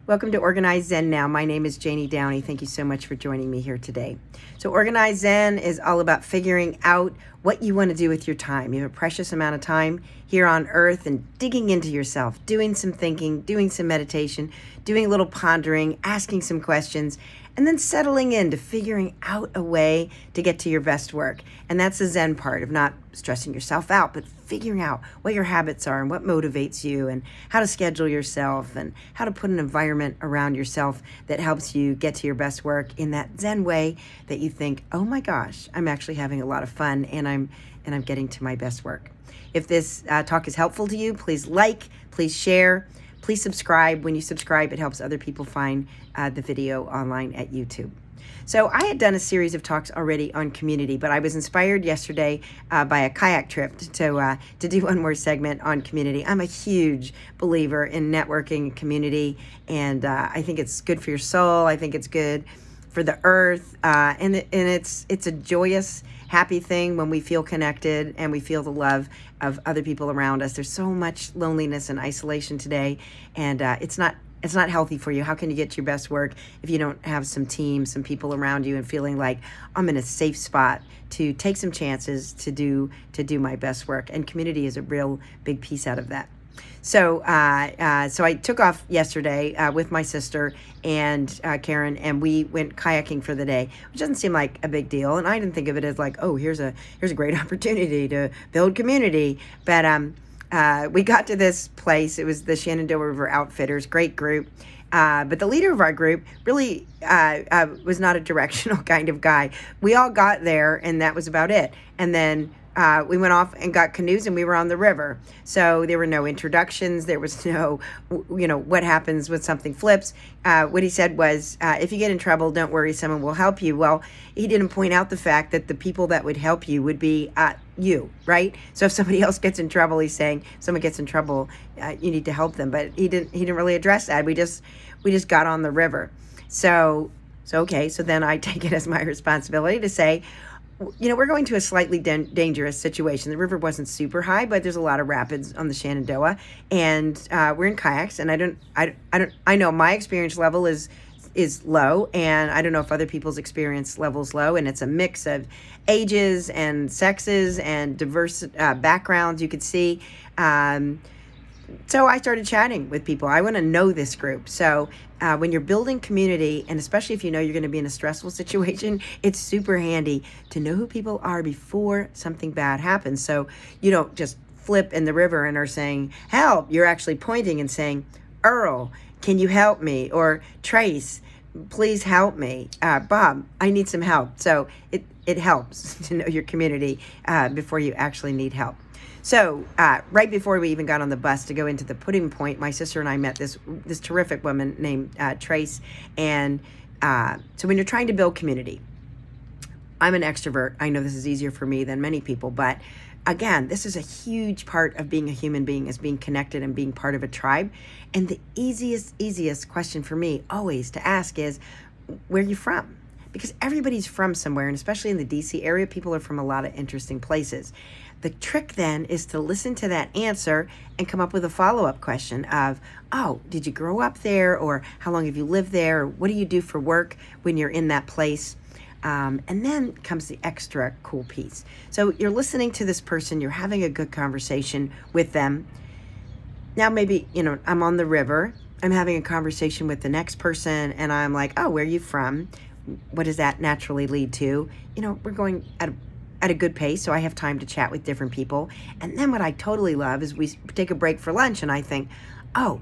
Welcome to Organized Zen Now. My name is Janie Downey. Thank you so much for joining me here today. So Organized Zen is all about figuring out what you want to do with your time. You have a precious amount of time here on earth and digging into yourself, doing some thinking, doing some meditation, doing a little pondering, asking some questions, and then settling into figuring out a way to get to your best work. And that's the Zen part of not stressing yourself out, but figuring out what your habits are and what motivates you and how to schedule yourself and how to put an environment around yourself that helps you get to your best work in that Zen way that you think, oh my gosh, I'm actually having a lot of fun and I'm getting to my best work. If this talk is helpful to you, please like, please share, please subscribe. When you subscribe, it helps other people find the video online at YouTube. So I had done a series of talks already on community, but I was inspired yesterday by a kayak trip to do one more segment on community. I'm a huge believer in networking and community, and I think it's good for your soul. I think it's good for the earth, and it's a joyous, happy thing when we feel connected and we feel the love of other people around us. There's so much loneliness and isolation today, and it's not healthy for you. How can you get your best work if you don't have some team, some people around you and feeling like I'm in a safe spot to take some chances to do my best work? And community is a real big piece out of that. So I took off yesterday with my sister and Karen, and we went kayaking for the day, which doesn't seem like a big deal. And I didn't think of it as like, oh, here's a great opportunity to build community. But we got to this place. It was the Shenandoah River Outfitters, great group. But the leader of our group really was not a directional kind of guy. We all got there, and that was about it. And then we went off and got canoes, and we were on the river. So there were no introductions. There was no, what happens when something flips. What he said was, if you get in trouble, don't worry, someone will help you. Well, he didn't point out the fact that the people that would help you would be you, right? So if somebody else gets in trouble, he's saying, if someone gets in trouble, you need to help them. But he didn't really address that. We just got on the river. So then I take it as my responsibility to say, we're going to a slightly dangerous situation. The river wasn't super high, but there's a lot of rapids on the Shenandoah, and we're in kayaks. And I know my experience level is low, and I don't know if other people's experience level's low. And it's a mix of ages and sexes and diverse backgrounds you could see. So I started chatting with people. I want to know this group. So when you're building community, and especially if you know you're going to be in a stressful situation, it's super handy to know who people are before something bad happens. So you don't just flip in the river and are saying, help. You're actually pointing and saying, Earl, can you help me? Or Trace, please help me. Bob, I need some help. So it helps to know your community before you actually need help. So right before we even got on the bus to go into the putting point, my sister and I met this terrific woman named Trace. And so when you're trying to build community, I'm an extrovert. I know this is easier for me than many people, but again, this is a huge part of being a human being, is being connected and being part of a tribe. And the easiest question for me always to ask is, where are you from? Because everybody's from somewhere, and especially in the DC area, people are from a lot of interesting places. The trick then is to listen to that answer and come up with a follow-up question of, oh, did you grow up there? Or how long have you lived there? Or what do you do for work when you're in that place? And then comes the extra cool piece. So you're listening to this person, you're having a good conversation with them. Now maybe, I'm on the river, I'm having a conversation with the next person, and I'm like, oh, where are you from? What does that naturally lead to? We're going at a good pace, so I have time to chat with different people. And then what I totally love is we take a break for lunch, and I think, oh,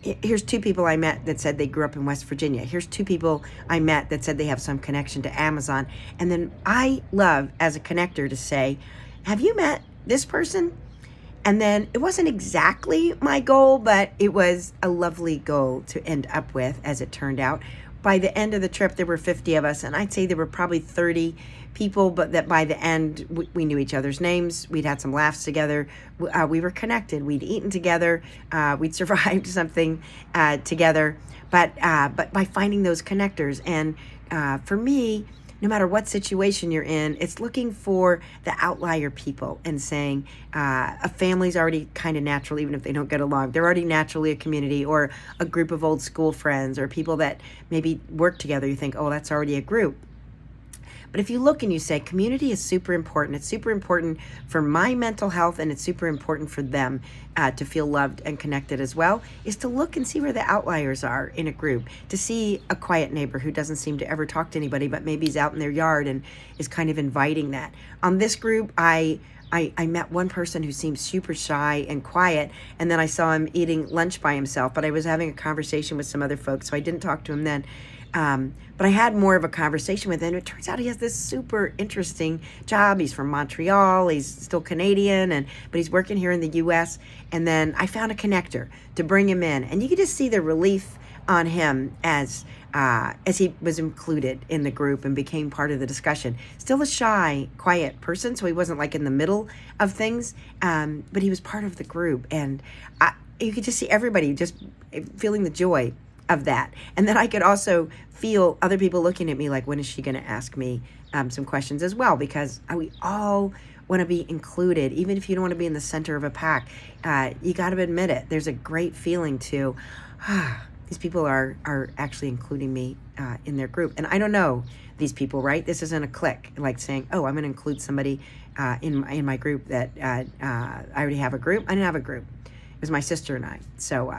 here's two people I met that said they grew up in West Virginia. Here's two people I met that said they have some connection to Amazon. And then I love, as a connector, to say, have you met this person? And then it wasn't exactly my goal, but it was a lovely goal to end up with, as it turned out. By the end of the trip, there were 50 of us, and I'd say there were probably 30 people, but that by the end, we knew each other's names. We'd had some laughs together. We were connected. We'd eaten together. We'd survived something together. But by finding those connectors, and for me, no matter what situation you're in, it's looking for the outlier people and saying a family's already kind of natural, even if they don't get along. They're already naturally a community, or a group of old school friends, or people that maybe work together. You think, oh, that's already a group. But if you look and you say, community is super important, it's super important for my mental health, and it's super important for them to feel loved and connected as well, is to look and see where the outliers are in a group, to see a quiet neighbor who doesn't seem to ever talk to anybody, but maybe he's out in their yard and is kind of inviting that. On this group, I met one person who seemed super shy and quiet, and then I saw him eating lunch by himself, but I was having a conversation with some other folks, so I didn't talk to him then. But I had more of a conversation with him. It turns out he has this super interesting job. He's from Montreal. He's still Canadian, but he's working here in the U.S. And then I found a connector to bring him in, and you could just see the relief on him as he was included in the group and became part of the discussion. Still a shy, quiet person, so he wasn't like in the middle of things, but he was part of the group, and you could just see everybody just feeling the joy of that. And then I could also feel other people looking at me like, when is she going to ask me some questions as well? Because we all want to be included, even if you don't want to be in the center of a pack. You got to admit it. There's a great feeling to, these people are actually including me in their group. And I don't know these people, right? This isn't a clique, like saying, oh, I'm going to include somebody in my group that I already have a group. I didn't have a group. It was my sister and I. So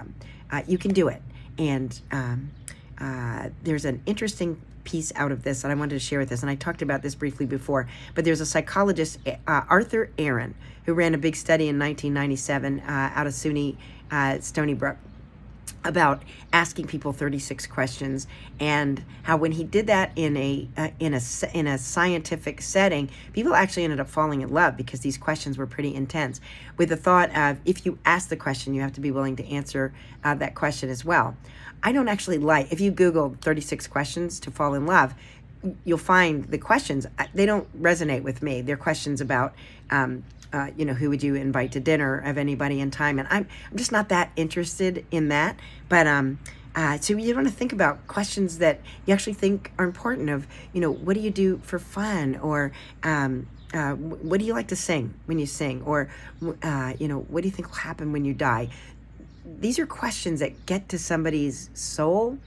you can do it. And there's an interesting piece out of this that I wanted to share with us, and I talked about this briefly before, but there's a psychologist, Arthur Aaron, who ran a big study in 1997 out of SUNY Stony Brook, about asking people 36 questions, and how when he did that in a scientific setting, people actually ended up falling in love, because these questions were pretty intense, with the thought of, if you ask the question, you have to be willing to answer that question as well. I don't actually like, if you Google 36 questions to fall in love, you'll find the questions, they don't resonate with me. They're questions about who would you invite to dinner of anybody in time? And I'm just not that interested in that. But so you want to think about questions that you actually think are important, of, what do you do for fun? Or what do you like to sing when you sing? Or, what do you think will happen when you die? These are questions that get to somebody's soul.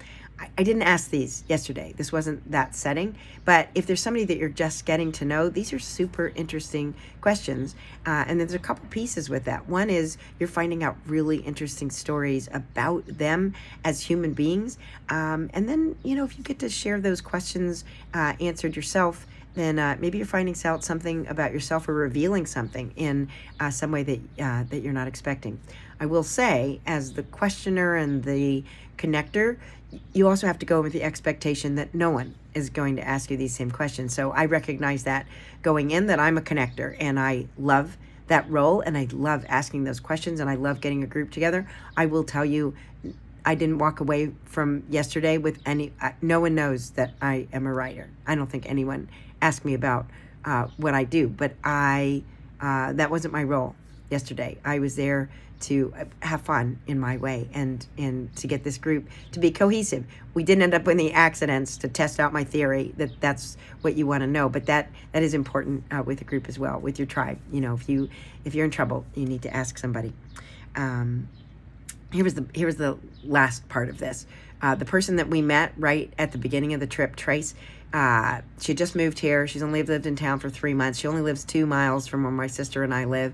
I didn't ask these yesterday. This wasn't that setting. But if there's somebody that you're just getting to know, these are super interesting questions. And there's a couple pieces with that. One is you're finding out really interesting stories about them as human beings. And then, if you get to share those questions answered yourself, then maybe you're finding out something about yourself, or revealing something in some way that you're not expecting. I will say, as the questioner and the connector, you also have to go with the expectation that no one is going to ask you these same questions. So I recognize that going in, that I'm a connector, and I love that role, and I love asking those questions, and I love getting a group together. I will tell you, I didn't walk away from yesterday with no one knows that I am a writer. I don't think anyone asked me about what I do, but that wasn't my role yesterday. I was there to have fun in my way, and to get this group to be cohesive. We didn't end up with any accidents, to test out my theory that that's what you want to know, but that is important with a group as well, with your tribe. If you're in trouble, you need to ask somebody. Here was the last part of this. The person that we met right at the beginning of the trip, Trace, she had just moved here. She's only lived in town for 3 months. She only lives 2 miles from where my sister and I live.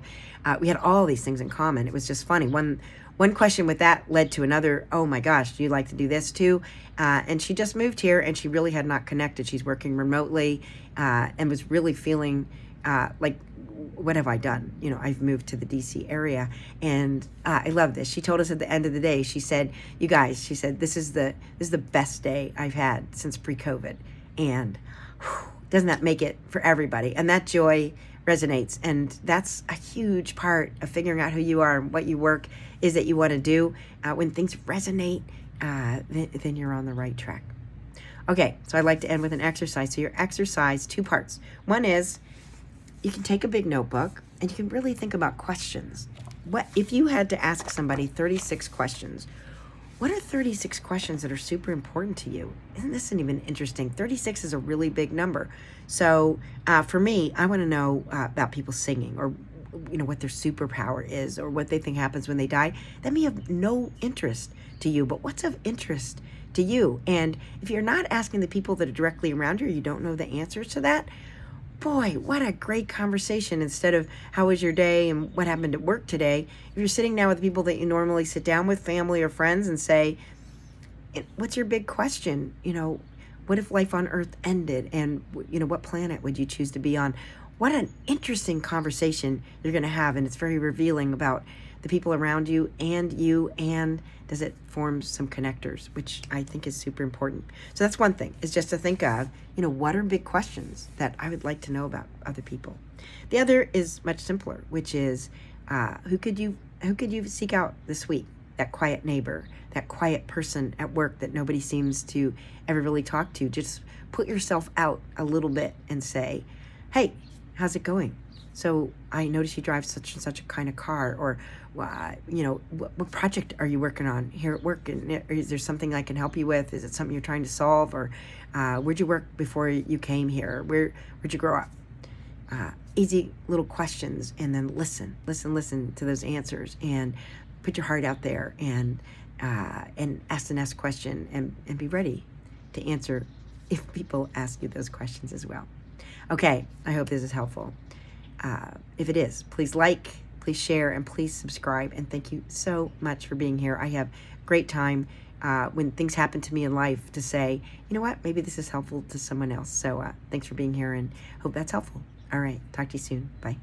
We had all these things in common. It was just funny. One question with that led to another. Oh my gosh, do you like to do this too? And she just moved here, and she really had not connected. She's working remotely and was really feeling like, what have I done? I've moved to the DC area, and I love this. She told us at the end of the day, she said, you guys, she said, this is the best day I've had since pre-COVID. And doesn't that make it for everybody? And that joy resonates. And that's a huge part of figuring out who you are and what you work is that you want to do. When things resonate, then you're on the right track. Okay, so I'd like to end with an exercise. So your exercise, 2 parts. One is, you can take a big notebook and you can really think about questions. What if you had to ask somebody 36 questions? what are 36 questions that are super important to you? Isn't this even interesting? 36 is a really big number. So for me, I want to know about people singing, or what their superpower is, or what they think happens when they die. That may have no interest to you, but what's of interest to you? And if you're not asking the people that are directly around you, or you don't know the answers to that, boy, what a great conversation. Instead of how was your day and what happened at work today, if you're sitting down with the people that you normally sit down with, family or friends, and say, what's your big question? What if life on Earth ended, and what planet would you choose to be on? What an interesting conversation you're going to have, and it's very revealing about the people around you, and does it form some connectors, which I think is super important. So that's one thing, is just to think of, what are big questions that I would like to know about other people. The other is much simpler, which is who could you seek out this week? That quiet neighbor, that quiet person at work that nobody seems to ever really talk to. Just put yourself out a little bit and say, hey, how's it going? So I notice you drive such and such a kind of car, or what project are you working on here at work? And is there something I can help you with? Is it something you're trying to solve? Or where'd you work before you came here? Where'd you grow up? Easy little questions, and then listen to those answers, and put your heart out there, and ask the next question, and be ready to answer if people ask you those questions as well. Okay, I hope this is helpful. If it is, please like, please share, and please subscribe. And thank you so much for being here. I have great time when things happen to me in life to say, you know what, maybe this is helpful to someone else. So thanks for being here, and hope that's helpful. All right, talk to you soon. Bye.